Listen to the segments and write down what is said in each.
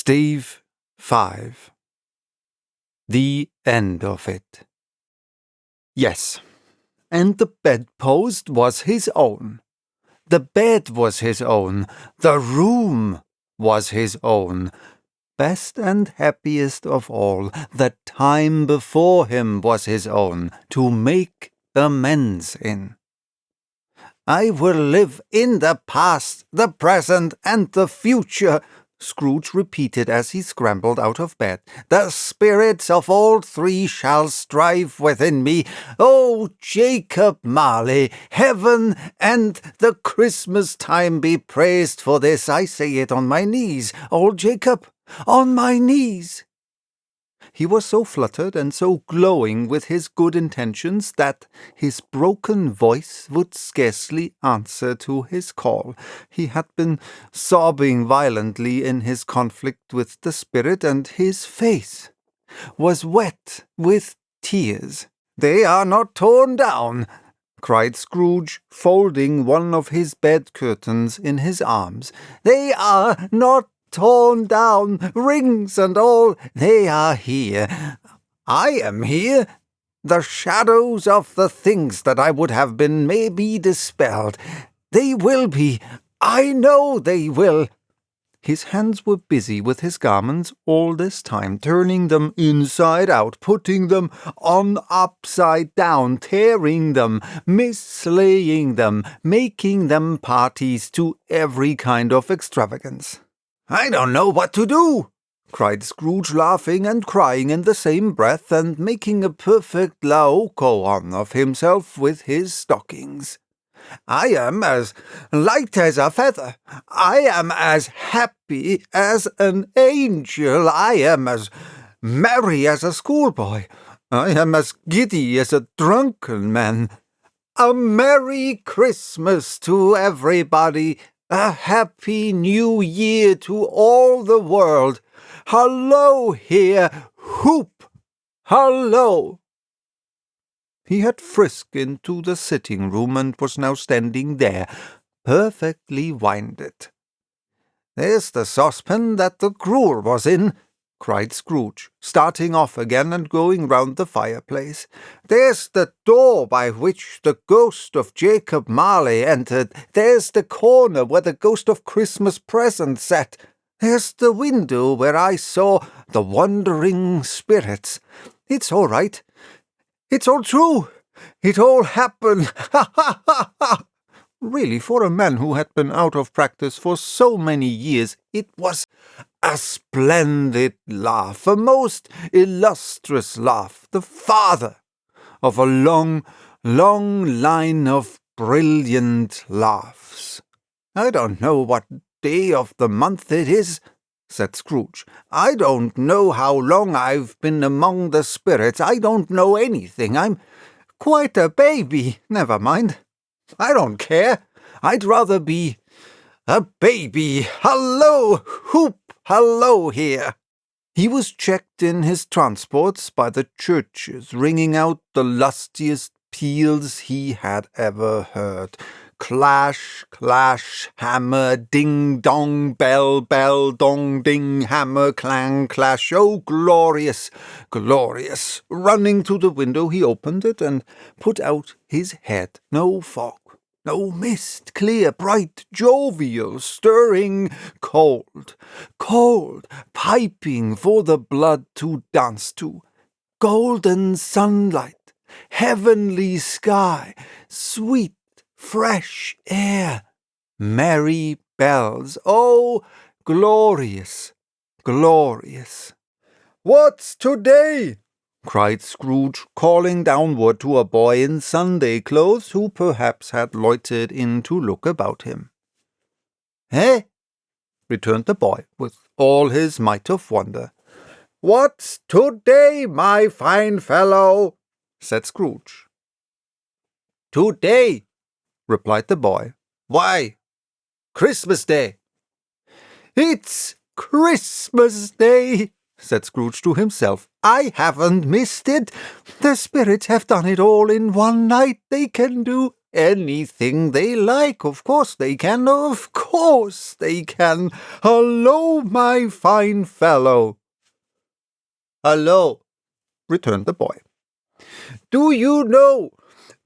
Stave 5. The end of it. Yes, and the bedpost was his own. The bed was his own. The room was his own. Best and happiest of all, the time before him was his own, to make amends in. I will live in the past, the present, and the future, Scrooge repeated as he scrambled out of bed. The spirits of all three shall strive within me. Oh, Jacob Marley, heaven and the Christmas time be praised for this. I say it on my knees, old Jacob, on my knees. He was so fluttered and so glowing with his good intentions that his broken voice would scarcely answer to his call. He had been sobbing violently in his conflict with the spirit, and his face was wet with tears. "They are not torn down," cried Scrooge, folding one of his bed curtains in his arms. "They are not torn down, rings and all. They are here. I am here. The shadows of the things that I would have been may be dispelled. They will be. I know they will." His hands were busy with his garments all this time, turning them inside out, putting them on upside down, tearing them, mislaying them, making them parties to every kind of extravagance. "I don't know what to do," cried Scrooge, laughing and crying in the same breath, and making a perfect Laocoon of himself with his stockings. "I am as light as a feather. I am as happy as an angel. I am as merry as a schoolboy. I am as giddy as a drunken man. A Merry Christmas to everybody. A Happy New Year to all the world. Hallo here, whoop, hallo." He had frisked into the sitting-room and was now standing there, perfectly winded. "There's the saucepan that the gruel was in," cried Scrooge, starting off again and going round the fireplace. "There's the door by which the ghost of Jacob Marley entered. There's the corner where the ghost of Christmas Present sat. There's the window where I saw the wandering spirits. It's all right. It's all true. It all happened. Ha, ha, ha, ha!" Really, for a man who had been out of practice for so many years, it was a splendid laugh, a most illustrious laugh, the father of a long, long line of brilliant laughs. "I don't know what day of the month it is," said Scrooge. "I don't know how long I've been among the spirits. I don't know anything. I'm quite a baby. Never mind. I don't care. I'd rather be a baby. Hallo, whoop, hallo here." He was checked in his transports by the churches, ringing out the lustiest peals he had ever heard. Clash, clash, hammer, ding, dong, bell, bell, dong, ding, hammer, clang, clash. Oh, glorious, glorious! Running to the window, he opened it and put out his head. No fog, no mist, clear, bright, jovial, stirring, cold, cold, piping for the blood to dance to. Golden sunlight, heavenly sky, sweet, fresh air, merry bells. Oh, glorious, glorious! "What's today?" cried Scrooge, calling downward to a boy in Sunday clothes who perhaps had loitered in to look about him. "Eh?" returned the boy, with all his might of wonder. "What's today, my fine fellow?" said Scrooge. "Today," replied the boy. "Why, Christmas Day." "It's Christmas Day," said Scrooge to himself. "I haven't missed it. The spirits have done it all in one night. They can do anything they like. Of course they can. Of course they can. Hello, my fine fellow." "Hello," returned the boy. "Do you know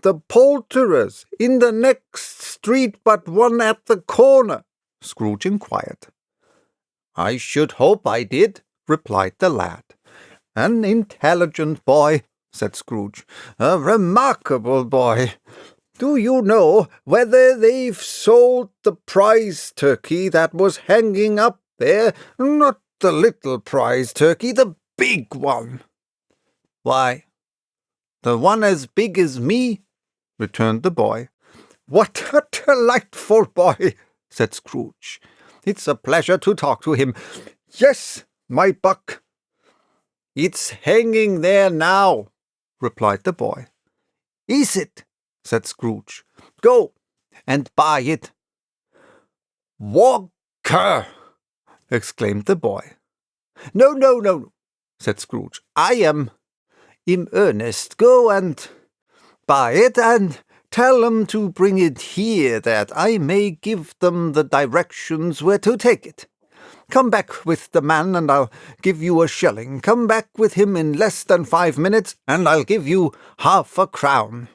the poulterers in the next street but one at the corner?" Scrooge inquired. "I should hope I did," replied the lad. "An intelligent boy," said Scrooge. "A remarkable boy. Do you know whether they've sold the prize turkey that was hanging up there? Not the little prize turkey, the big one." "Why, the one as big as me," returned the boy. "What a delightful boy," said Scrooge. "It's a pleasure to talk to him. Yes, my buck." "It's hanging there now," replied the boy. "Is it?" said Scrooge. "Go and buy it." "Walker!" exclaimed the boy. No, said Scrooge. "I am in earnest. Go and buy it, and tell them to bring it here, that I may give them the directions where to take it. Come back with the man, and I'll give you a shilling. Come back with him in less than 5 minutes, and I'll give you half a crown."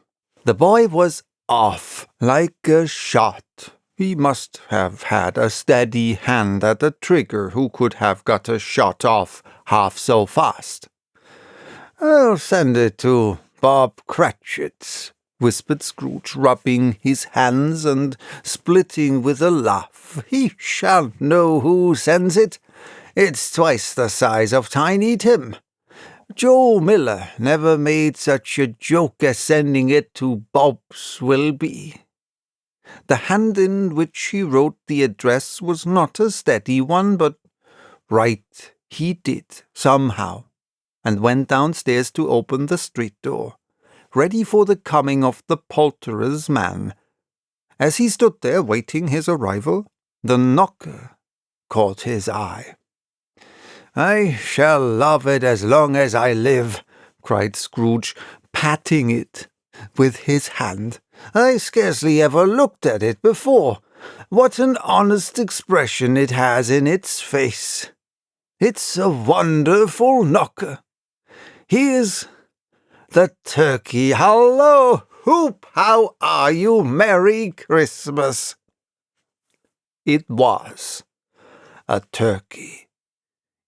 The boy was off like a shot. He must have had a steady hand at the trigger who could have got a shot off half so fast. "I'll send it to Bob Cratchit's," whispered Scrooge, rubbing his hands and splitting with a laugh. "He shan't know who sends it. It's twice the size of Tiny Tim. Joe Miller never made such a joke as sending it to Bob's Wilby." The hand in which he wrote the address was not a steady one, but write he did somehow, and went downstairs to open the street door, ready for the coming of the poulterer's man. As he stood there waiting his arrival, the knocker caught his eye. "I shall love it as long as I live," cried Scrooge, patting it with his hand. "I scarcely ever looked at it before. What an honest expression it has in its face. It's a wonderful knocker. Here's the turkey. Hallo, Hoop, how are you? Merry Christmas." It was a turkey.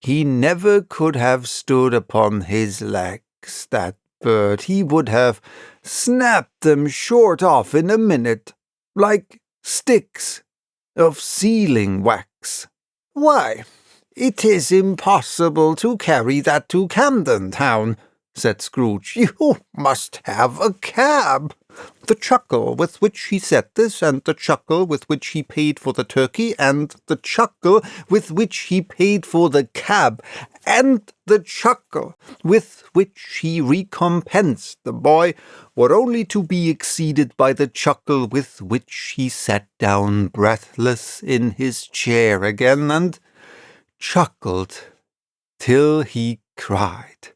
He never could have stood upon his legs, that bird. He would have snapped them short off in a minute, like sticks of sealing wax. "Why, it is impossible to carry that to Camden Town," said Scrooge. "You must have a cab." The chuckle with which he said this, and the chuckle with which he paid for the turkey, and the chuckle with which he paid for the cab, and the chuckle with which he recompensed the boy, were only to be exceeded by the chuckle with which he sat down breathless in his chair again, and chuckled till he cried.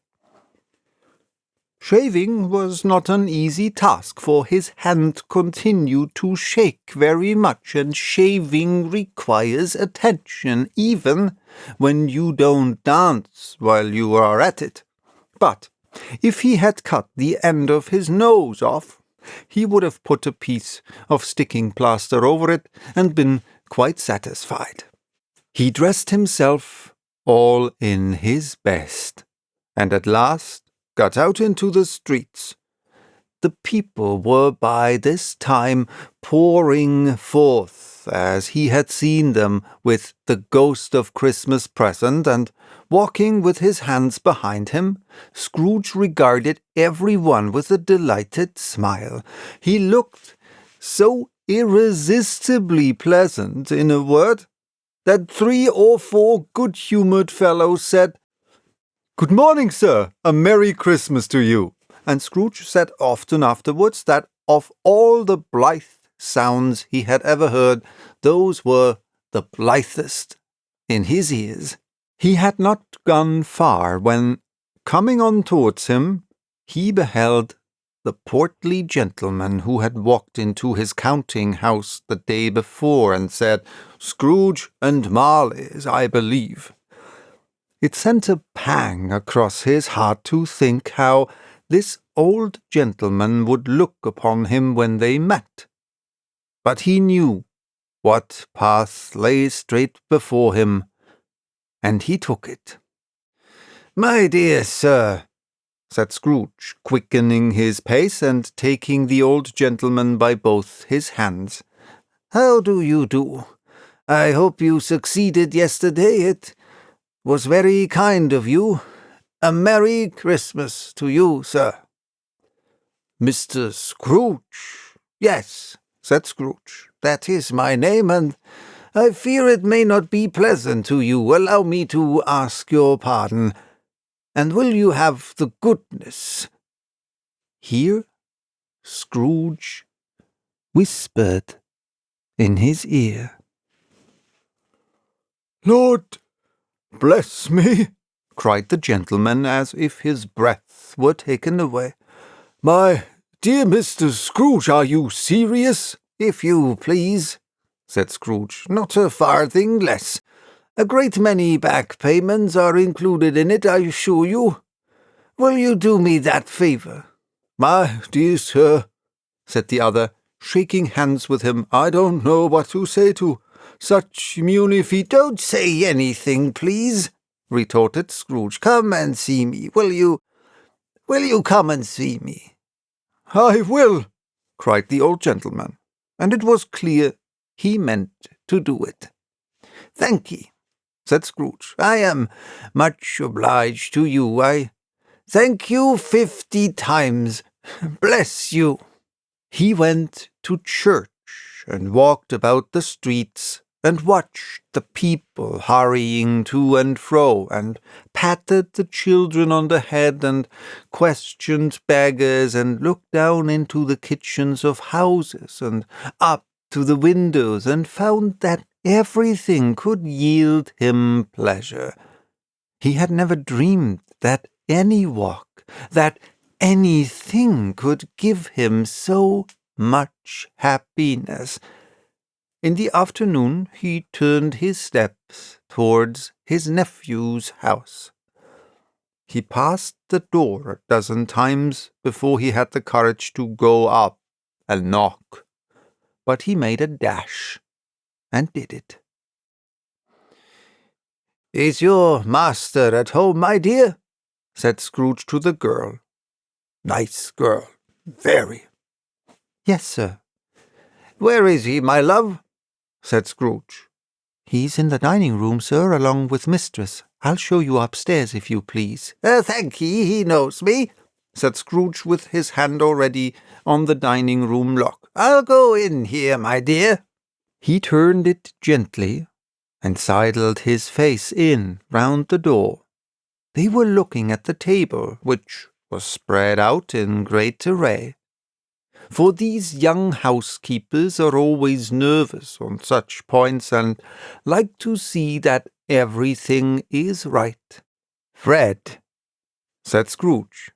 Shaving was not an easy task, for his hand continued to shake very much, and shaving requires attention, even when you don't dance while you are at it. But if he had cut the end of his nose off, he would have put a piece of sticking plaster over it, and been quite satisfied. He dressed himself all in his best, and at last got out into the streets. The people were by this time pouring forth, as he had seen them, with the ghost of Christmas present, and walking with his hands behind him. Scrooge regarded every one with a delighted smile. He looked so irresistibly pleasant, in a word, that 3 or 4 good-humoured fellows said, "Good morning, sir. A Merry Christmas to you." And Scrooge said often afterwards that of all the blithe sounds he had ever heard, those were the blithest in his ears. He had not gone far when, coming on towards him, he beheld the portly gentleman who had walked into his counting-house the day before and said, "Scrooge and Marley's, I believe." It sent a pang across his heart to think how this old gentleman would look upon him when they met. But he knew what path lay straight before him, and he took it. "My dear sir," said Scrooge, quickening his pace and taking the old gentleman by both his hands, "how do you do? I hope you succeeded yesterday. It was very kind of you. A Merry Christmas to you, sir." "Mr. Scrooge?" "Yes," said Scrooge, "that is my name, and I fear it may not be pleasant to you. Allow me to ask your pardon. And will you have the goodness—" Here Scrooge whispered in his ear, "Lord bless me!" cried the gentleman, as if his breath were taken away. "My dear Mr. Scrooge, are you serious?" "If you please," said Scrooge, "not a farthing less. A great many back payments are included in it, I assure you. Will you do me that favour?" "My dear sir," said the other, shaking hands with him, "I don't know what to say to such munificent—" "Don't say anything, please," retorted Scrooge. "Come and see me. Will you come and see me?" "I will," cried the old gentleman, and it was clear he meant to do it. "Thank ye," said Scrooge. "I am much obliged to you. I thank you 50 times. Bless you." He went to church and walked about the streets and watched the people hurrying to and fro, and patted the children on the head, and questioned beggars, and looked down into the kitchens of houses, and up to the windows, and found that everything could yield him pleasure. He had never dreamed that any walk, that anything could give him so much happiness. In the afternoon he turned his steps towards his nephew's house. He passed the door a dozen times before he had the courage to go up and knock, but he made a dash and did it. "Is your master at home, my dear?" said Scrooge to the girl. "Nice girl, very." "Yes, sir." "Where is he, my love?" said Scrooge. "He's in the dining-room, sir, along with mistress. I'll show you upstairs, if you please." "Thank ye, he knows me," said Scrooge, with his hand already on the dining-room lock. "I'll go in here, my dear." He turned it gently, and sidled his face in round the door. They were looking at the table, which was spread out in great array. For these young housekeepers are always nervous on such points, and like to see that everything is right. "Fred," said Scrooge.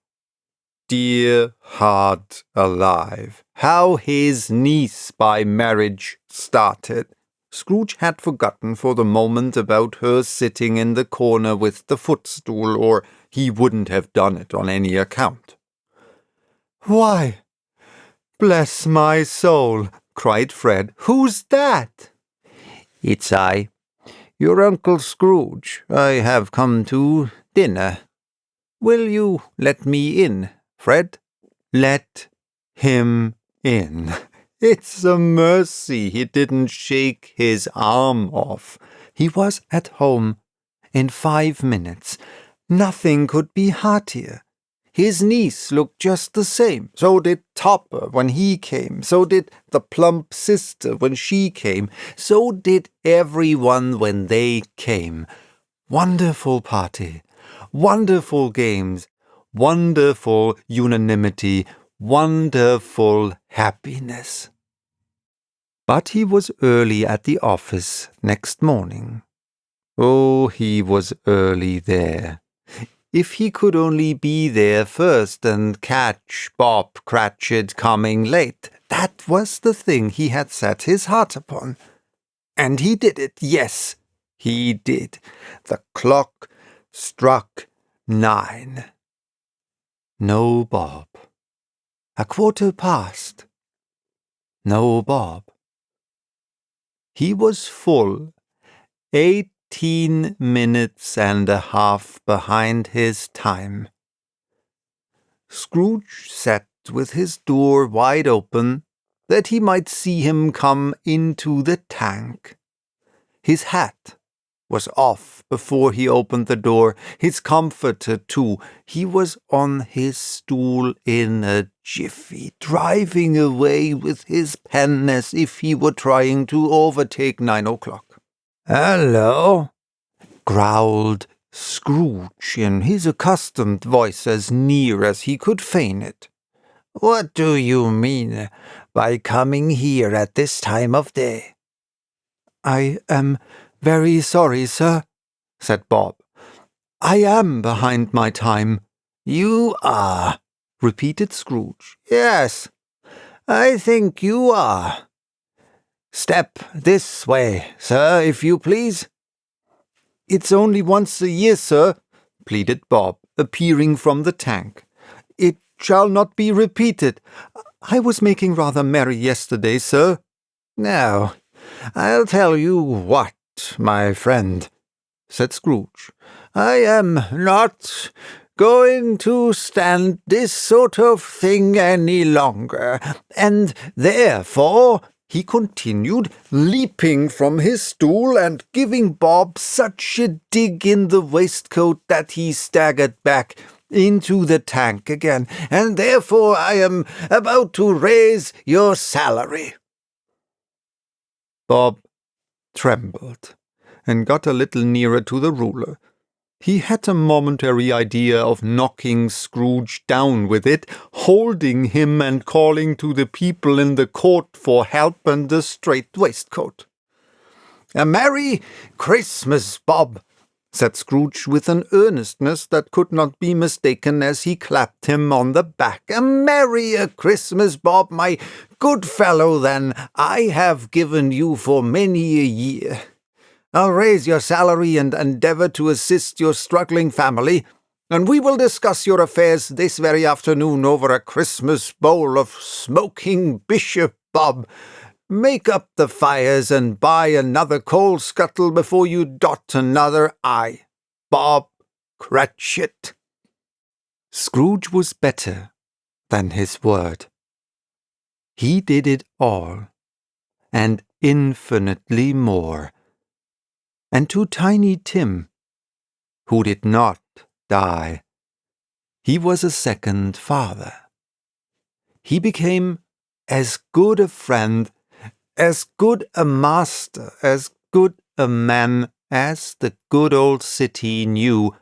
Dear heart alive, how his niece by marriage started! Scrooge had forgotten for the moment about her sitting in the corner with the footstool, or he wouldn't have done it on any account. "Why, bless my soul," cried Fred, "who's that?" "It's I, your Uncle Scrooge. I have come to dinner. Will you let me in, Fred?" Let him in. It's a mercy he didn't shake his arm off. He was at home in 5 minutes. Nothing could be heartier. His niece looked just the same. So did Topper when he came. So did the plump sister when she came. So did everyone when they came. Wonderful party. Wonderful games. Wonderful unanimity. Wonderful happiness. But he was early at the office next morning. Oh, he was early there. If he could only be there first and catch Bob Cratchit coming late, that was the thing he had set his heart upon. And he did it, yes, he did. The clock struck 9. No Bob. 1/4 past. No Bob. He was full 18 minutes and a half behind his time. Scrooge sat with his door wide open, that he might see him come into the tank. His hat was off before he opened the door, his comforter too. He was on his stool in a jiffy, driving away with his pen as if he were trying to overtake 9 o'clock. "Hello," growled Scrooge in his accustomed voice, as near as he could feign it. "What do you mean by coming here at this time of day?" "I am very sorry, sir," said Bob. "I am behind my time." "You are," repeated Scrooge. "Yes, I think you are. Step this way, sir, if you please." "It's only once a year, sir," pleaded Bob, appearing from the tank. "It shall not be repeated. I was making rather merry yesterday, sir." "Now, I'll tell you what, my friend," said Scrooge. "I am not going to stand this sort of thing any longer, and therefore," he continued, leaping from his stool and giving Bob such a dig in the waistcoat that he staggered back into the tank again, "and therefore I am about to raise your salary." Bob trembled, and got a little nearer to the ruler. He had a momentary idea of knocking Scrooge down with it, holding him and calling to the people in the court for help and a straight waistcoat. "A Merry Christmas, Bob," said Scrooge with an earnestness that could not be mistaken as he clapped him on the back. "A merry Christmas, Bob, my good fellow, than I have given you for many a year. I'll raise your salary and endeavour to assist your struggling family, and we will discuss your affairs this very afternoon over a Christmas bowl of smoking bishop, Bob. Make up the fires and buy another coal scuttle before you dot another I. Bob Cratchit." Scrooge was better than his word. He did it all, and infinitely more. And to Tiny Tim, who did not die, he was a second father. He became as good a friend, as good a master, as good a man as the good old city knew,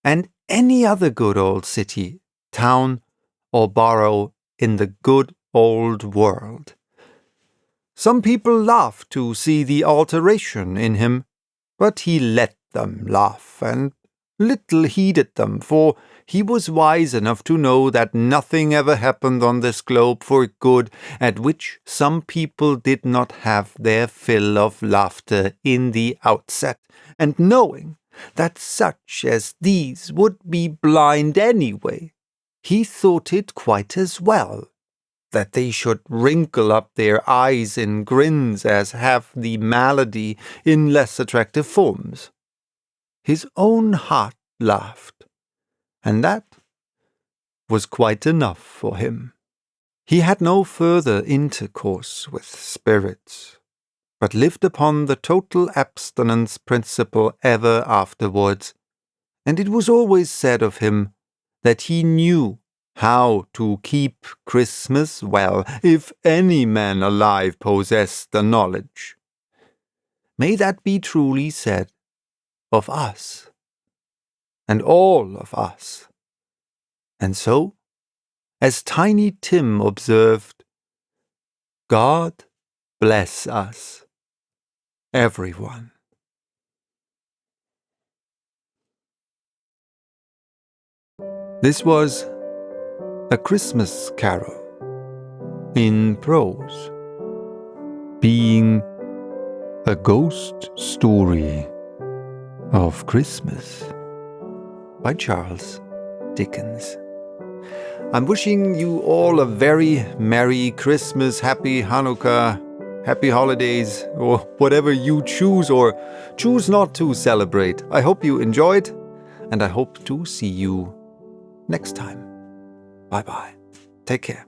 and any other good old city, town, or borough in the good old world. Some people laughed to see the alteration in him, but he let them laugh, and little heeded them, for he was wise enough to know that nothing ever happened on this globe for good at which some people did not have their fill of laughter in the outset, and knowing that such as these would be blind anyway, he thought it quite as well that they should wrinkle up their eyes in grins as have the malady in less attractive forms. His own heart laughed, and that was quite enough for him. He had no further intercourse with spirits, but lived upon the total abstinence principle ever afterwards, and it was always said of him that he knew how to keep Christmas well, if any man alive possessed the knowledge. May that be truly said of us, and all of us. And so, as Tiny Tim observed, God bless us, everyone. This was A Christmas Carol in prose, being a ghost story of Christmas by Charles Dickens. I'm wishing you all a very Merry Christmas, Happy Hanukkah, Happy Holidays, or whatever you choose or choose not to celebrate. I hope you enjoyed, and I hope to see you next time. Bye-bye. Take care.